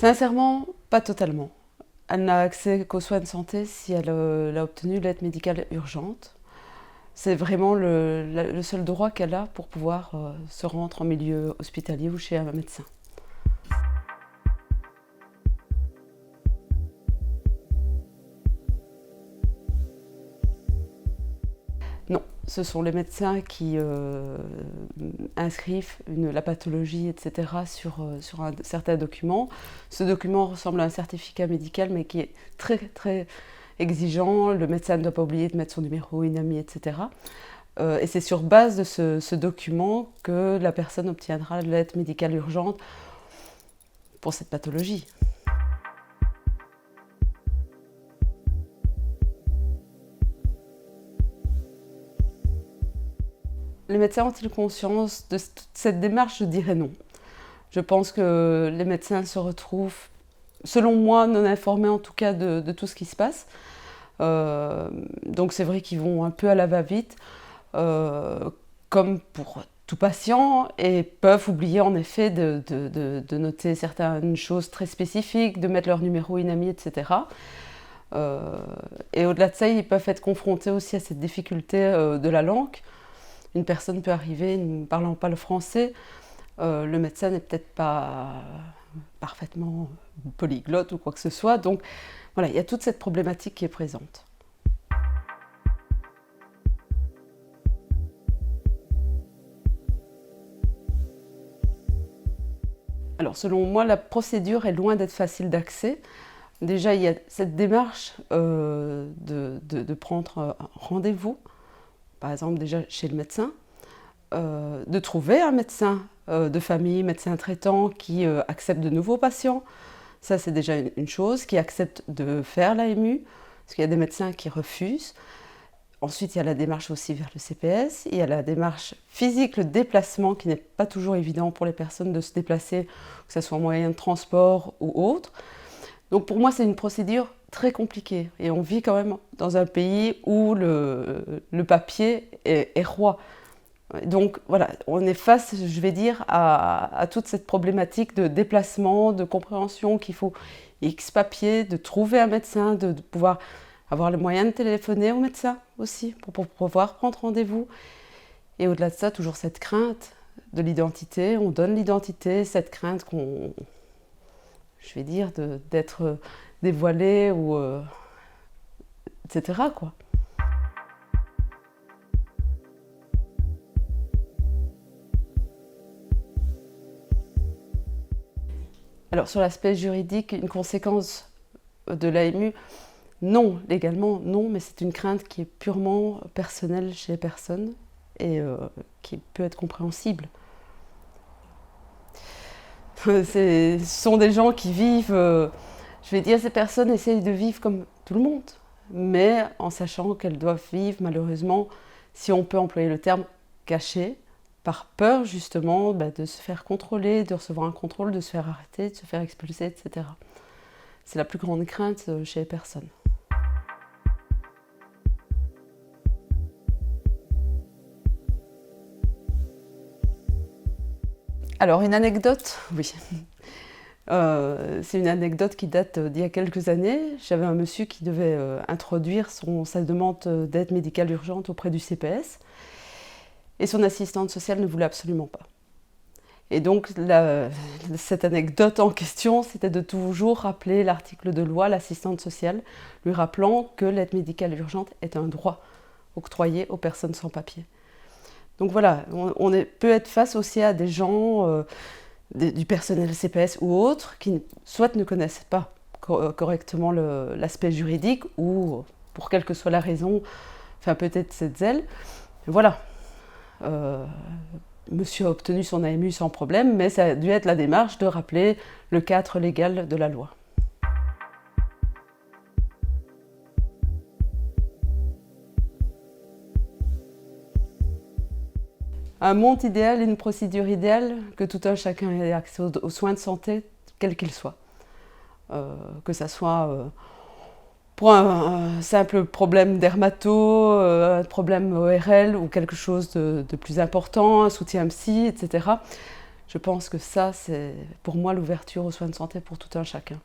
Sincèrement, pas totalement. Elle n'a accès qu'aux soins de santé si elle a obtenu l'aide médicale urgente. C'est vraiment le seul droit qu'elle a pour pouvoir se rendre en milieu hospitalier ou chez un médecin. Non, ce sont les médecins qui inscrivent la pathologie, etc. sur un certain document. Ce document ressemble à un certificat médical, mais qui est très, très exigeant. Le médecin ne doit pas oublier de mettre son numéro INAMI, etc. Et c'est sur base de ce document que la personne obtiendra l'aide médicale urgente pour cette pathologie. Les médecins ont-ils conscience de toute cette démarche? Je dirais non. Je pense que les médecins se retrouvent, selon moi, non informés en tout cas de tout ce qui se passe. Donc c'est vrai qu'ils vont un peu à la va-vite, comme pour tout patient, et peuvent oublier en effet de noter certaines choses très spécifiques, de mettre leur numéro INAMI, etc. Et au-delà de ça, ils peuvent être confrontés aussi à cette difficulté de la langue. Une personne peut arriver ne parlant pas le français, le médecin n'est peut-être pas parfaitement polyglotte ou quoi que ce soit, donc voilà, il y a toute cette problématique qui est présente. Alors selon moi, la procédure est loin d'être facile d'accès. Déjà, il y a cette démarche de prendre rendez-vous, par exemple déjà chez le médecin, de trouver un médecin de famille, médecin traitant qui accepte de nouveaux patients. Ça, c'est déjà une chose, qui accepte de faire l'AMU, parce qu'il y a des médecins qui refusent. Ensuite, il y a la démarche aussi vers le CPS, il y a la démarche physique, le déplacement, qui n'est pas toujours évident pour les personnes de se déplacer, que ce soit en moyen de transport ou autre. Donc pour moi, c'est une procédure très compliquée. Et on vit quand même dans un pays où le papier est roi. Donc voilà, on est face, je vais dire, à toute cette problématique de déplacement, de compréhension qu'il faut X papiers, de trouver un médecin, de pouvoir avoir le moyen de téléphoner au médecin aussi, pour pouvoir prendre rendez-vous. Et au-delà de ça, toujours cette crainte de l'identité, on donne l'identité, cette crainte qu'on, je vais dire, d'être dévoilé ou etc. quoi. Alors sur l'aspect juridique, une conséquence de l'AMU, non, légalement non, mais c'est une crainte qui est purement personnelle chez les personnes et qui peut être compréhensible. Ce sont des gens qui vivent, je vais dire, ces personnes essayent de vivre comme tout le monde, mais en sachant qu'elles doivent vivre malheureusement, si on peut employer le terme, cachées, par peur justement de se faire contrôler, de recevoir un contrôle, de se faire arrêter, de se faire expulser, etc. C'est la plus grande crainte chez les personnes. Alors une anecdote, oui. C'est une anecdote qui date d'il y a quelques années. J'avais un monsieur qui devait introduire sa demande d'aide médicale urgente auprès du CPS. Et son assistante sociale ne voulait absolument pas. Et donc, cette anecdote en question, c'était de toujours rappeler l'article de loi, l'assistante sociale, lui rappelant que l'aide médicale urgente est un droit octroyé aux personnes sans papier. Donc voilà, peut être face aussi à des gens, du personnel CPS ou autres, qui soit ne connaissent pas correctement l'aspect juridique, ou pour quelle que soit la raison, enfin peut-être cette zèle. Voilà. Monsieur a obtenu son AMU sans problème, mais ça a dû être la démarche de rappeler le cadre légal de la loi. Un monde idéal et une procédure idéale, que tout un chacun ait accès aux soins de santé, quels qu'ils soient. Que ça soit pour un simple problème dermato, un problème ORL ou quelque chose de plus important, un soutien psy, etc. Je pense que ça, c'est pour moi l'ouverture aux soins de santé pour tout un chacun.